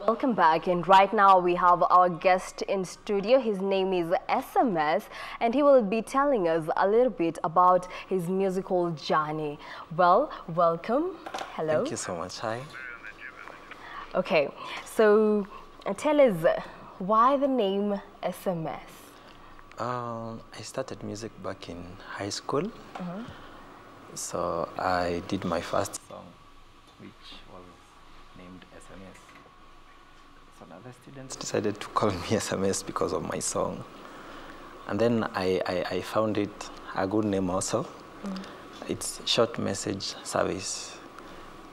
Welcome back, and right now we have our guest in studio. His name is SMS, and he will be telling us a little bit about his musical journey. Well, welcome. Hello. Thank you so much. Hi. Okay, so tell us why the name SMS? I started music back in high school. So I did my first song, which was named SMS. So now the students decided to call me SMS because of my song. And then I found it a good name also. It's short message service,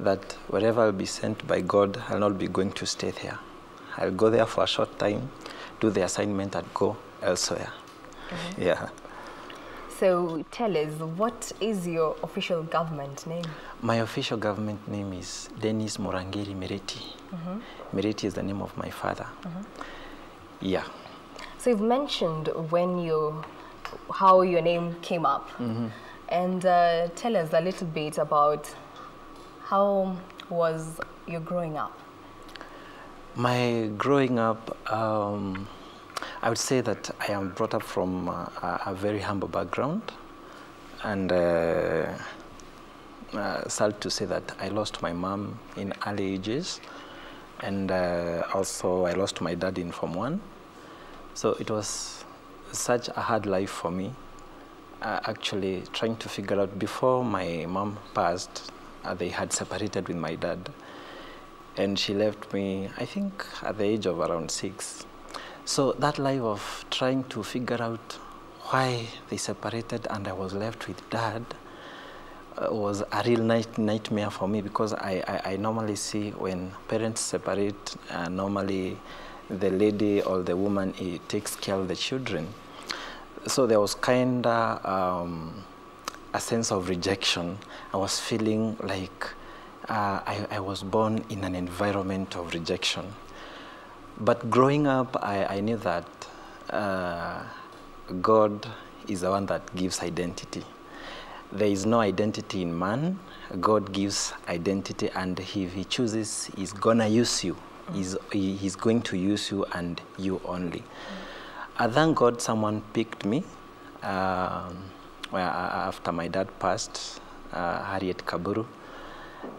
that wherever I'll be sent by God, I'll not be going to stay there. I'll go there for a short time, do the assignment, and go elsewhere. Yeah. So tell us, what is your official government name? My official government name is Dennis Morangiri Mereti. Mereti is the name of my father. Yeah. So you've mentioned how your name came up. And tell us a little bit about how was your growing up? My growing up, I would say that I am brought up from a very humble background, and sad to say that I lost my mom in early ages, and also I lost my dad in Form 1. So it was such a hard life for me, actually trying to figure out. Before my mom passed, they had separated with my dad, and she left me, I think, at the age of around 6. So that life of trying to figure out why they separated and I was left with dad was a real nightmare for me, because I normally see when parents separate, normally the lady or the woman takes care of the children. So there was kind of a sense of rejection. I was feeling like I was born in an environment of rejection. But growing up, I knew that God is the one that gives identity. There is no identity in man. God gives identity, and if he chooses, he's gonna use you. He's going to use you and you only. I thank God someone picked me after my dad passed, Harriet Kaburu.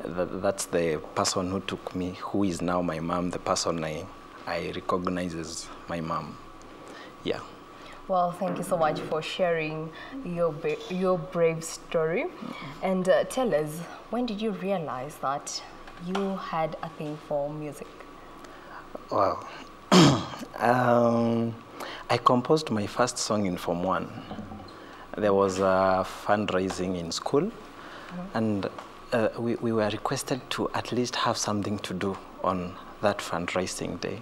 That's the person who took me, who is now my mom, the person I recognize as my mom. Yeah. Well, thank you so much for sharing your brave story. And tell us, when did you realize that you had a thing for music? Wow. I composed my first song in Form 1. There was a fundraising in school, and we were requested to at least have something to do on that fundraising day.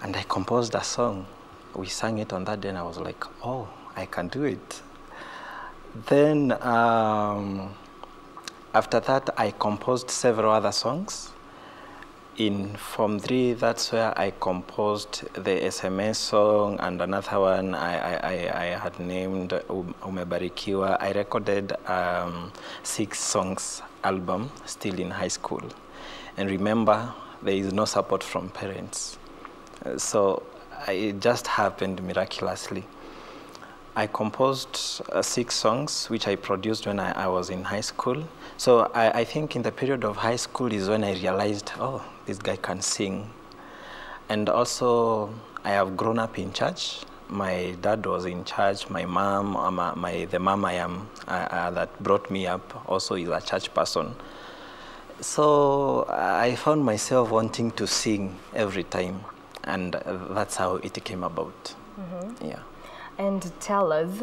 And I composed a song. We sang it on that day, and I was like, oh, I can do it. Then after that, I composed several other songs. In Form 3, that's where I composed the SMS song, and another one I had named Umebarikiwa. I recorded 6 songs album, still in high school. And remember, there is no support from parents. So it just happened miraculously. I composed 6 songs, which I produced when I was in high school. So I think in the period of high school is when I realized, oh, this guy can sing. And also, I have grown up in church. My dad was in church. My mom, the mom that brought me up also is a church person. So I found myself wanting to sing every time, and that's how it came about. Yeah. And tell us,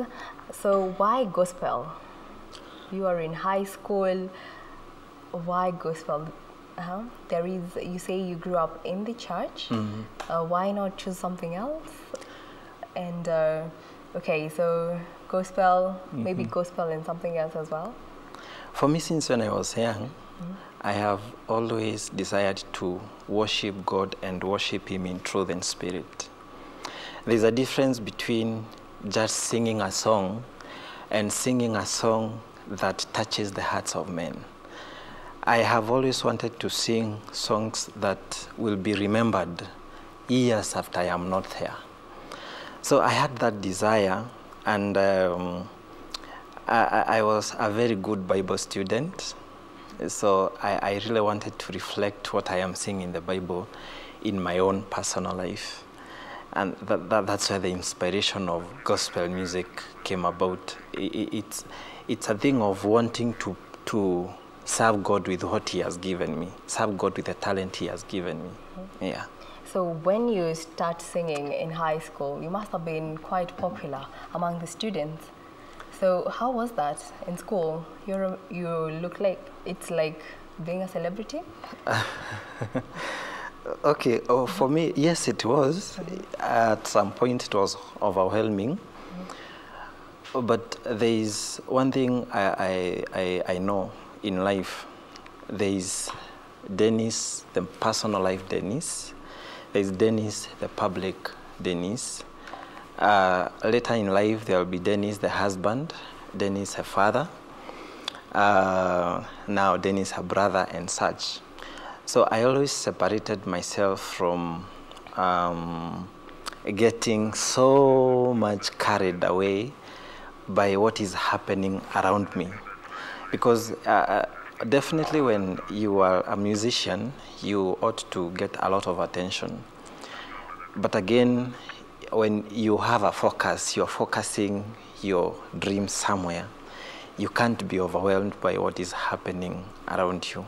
so why gospel? You are in high school. Why gospel? You say you grew up in the church. Why not choose something else? And okay, so gospel, maybe gospel and something else as well? For me, since when I was young, I have always desired to worship God and worship Him in truth and spirit. There's a difference between just singing a song and singing a song that touches the hearts of men. I have always wanted to sing songs that will be remembered years after I am not there. So I had that desire, and I was a very good Bible student. So I really wanted to reflect what I am seeing in the Bible in my own personal life. And that's where the inspiration of gospel music came about. It's a thing of wanting to serve God with what He has given me, serve God with the talent He has given me. Yeah. So when you start singing in high school, you must have been quite popular among the students. So how was that in school? You look like it's like being a celebrity? Okay, for me, yes, it was. At some point, it was overwhelming. But there is one thing I know in life. There is Dennis, the personal life Dennis. There is Dennis, the public Dennis. Later in life, there will be Dennis, the husband, Dennis, a father. Now Dennis, a brother, and such. So I always separated myself from getting so much carried away by what is happening around me. Because definitely when you are a musician, you ought to get a lot of attention. But again, when you have a focus, you're focusing your dreams somewhere, you can't be overwhelmed by what is happening around you.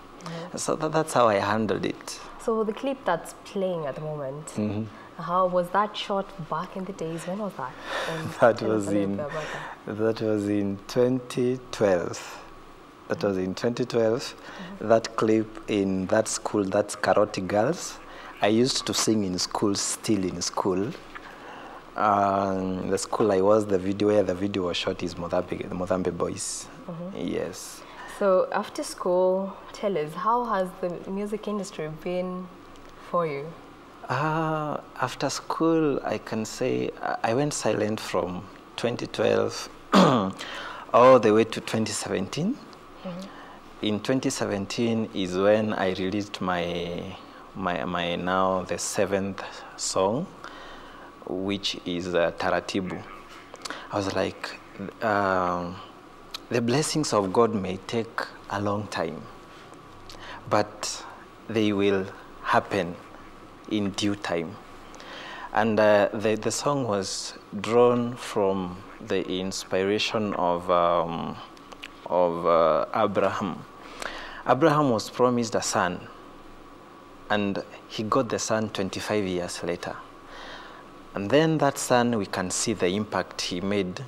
So that's how I handled it. So the clip that's playing at the moment, how was that shot back in the days? When was that? That was in 2012. That was in 2012. That clip in that school, that's Karoti Girls. I used to sing in school, still in school. The school I was, the video where the video was shot is Mozambique Boys. Yes. So after school, tell us, how has the music industry been for you? After school, I can say I went silent from 2012 all the way to 2017. In 2017 is when I released my now the 7th song, which is Taratibu. I was like, the blessings of God may take a long time, but they will happen in due time. And the song was drawn from the inspiration of Abraham. Abraham was promised a son, and he got the son 25 years later. And then that son, we can see the impact he made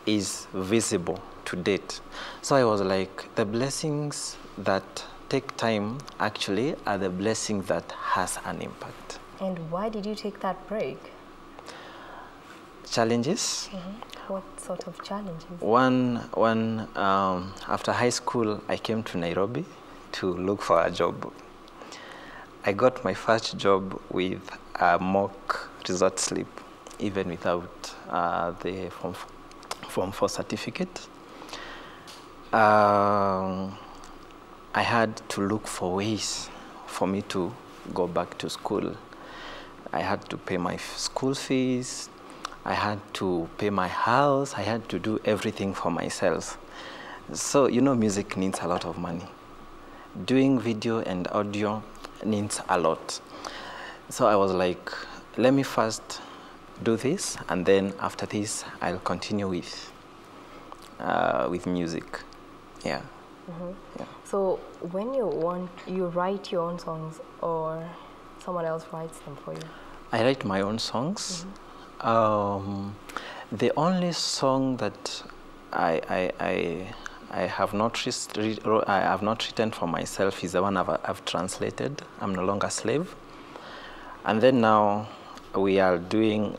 is visible to date. So I was like, the blessings that take time actually are the blessings that has an impact. And why did you take that break? Challenges. What sort of challenges? One after high school, I came to Nairobi to look for a job. I got my first job with a mock resort slip, even without the Form 4 certificate. I had to look for ways for me to go back to school. I had to pay my school fees. I had to pay my house. I had to do everything for myself. So, you know, music needs a lot of money. Doing video and audio needs a lot. So I was like, let me first do this, and then after this, I'll continue with music. Yeah. Yeah. So when you write your own songs, or someone else writes them for you? I write my own songs. The only song that I have not written for myself is the one I've translated. I'm No Longer Slave. And then now we are doing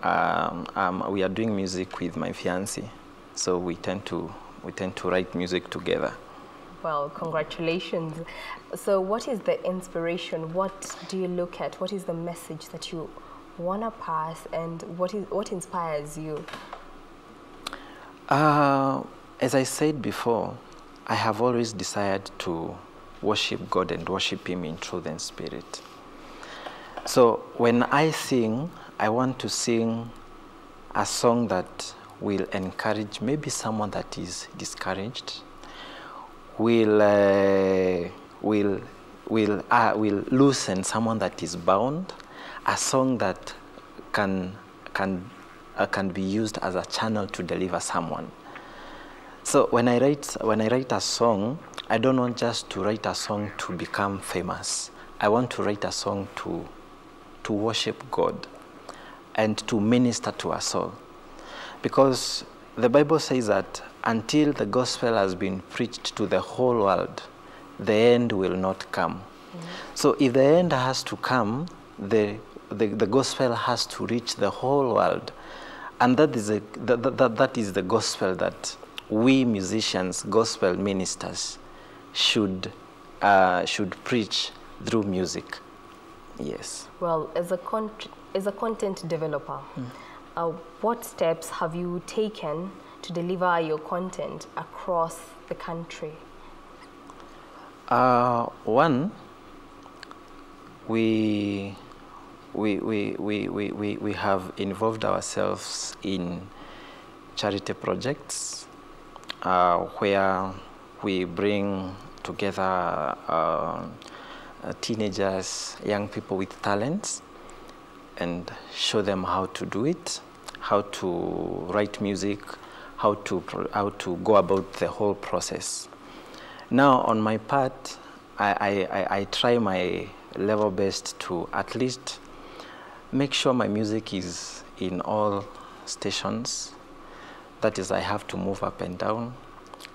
music with my fiancé, so we tend to write music together. Well, congratulations. So what is the inspiration? What do you look at? What is the message that you want to pass, and what inspires you? As I said before, I have always desired to worship God and worship Him in truth and spirit. So when I sing, I want to sing a song that will encourage maybe someone that is discouraged, will loosen someone that is bound, a song that can be used as a channel to deliver someone. So when I write a song, I don't want just to write a song to become famous. I want to write a song to worship God and to minister to us all. Because the Bible says that until the gospel has been preached to the whole world, the end will not come. Mm-hmm. So if the end has to come, the gospel has to reach the whole world. And that is the gospel that we musicians, gospel ministers, should preach through music. Yes. Well, as a content developer, what steps have you taken to deliver your content across the country? One, we have involved ourselves in charity projects where we bring together teenagers, young people with talents, and show them how to do it, how to write music, how to go about the whole process. Now, on my part, I try my level best to at least make sure my music is in all stations. That is, I have to move up and down.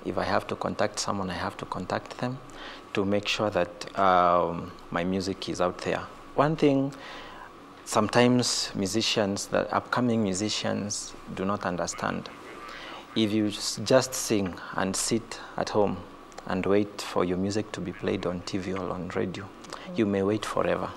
If I have to contact someone, I have to contact them to make sure that my music is out there. One thing, sometimes musicians, the upcoming musicians, do not understand. If you just sing and sit at home and wait for your music to be played on TV or on radio, you may wait forever.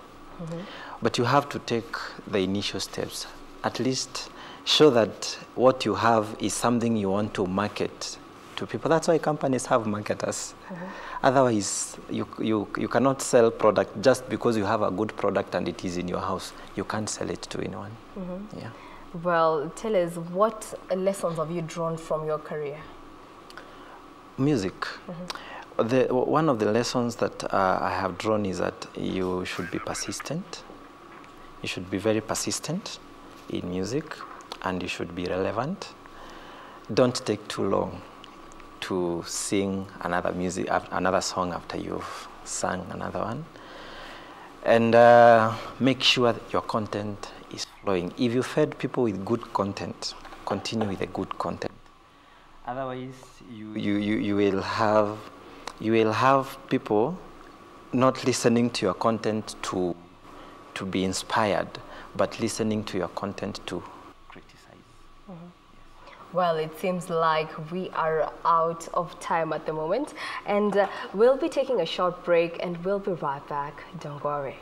But you have to take the initial steps. At least show that what you have is something you want to market to people. That's why companies have marketers. Otherwise, you cannot sell product just because you have a good product and it is in your house. You can't sell it to anyone. Yeah. Well, tell us, what lessons have you drawn from your career? Music. One of the lessons that I have drawn is that you should be persistent. You should be very persistent in music, and you should be relevant. Don't take too long to sing another song after you've sung another one. And make sure that your content is flowing. If you fed people with good content, continue with the good content. Otherwise, you will have people not listening to your content to be inspired, but listening to your content to criticize. Well, it seems like we are out of time at the moment, and we'll be taking a short break and we'll be right back. Don't worry.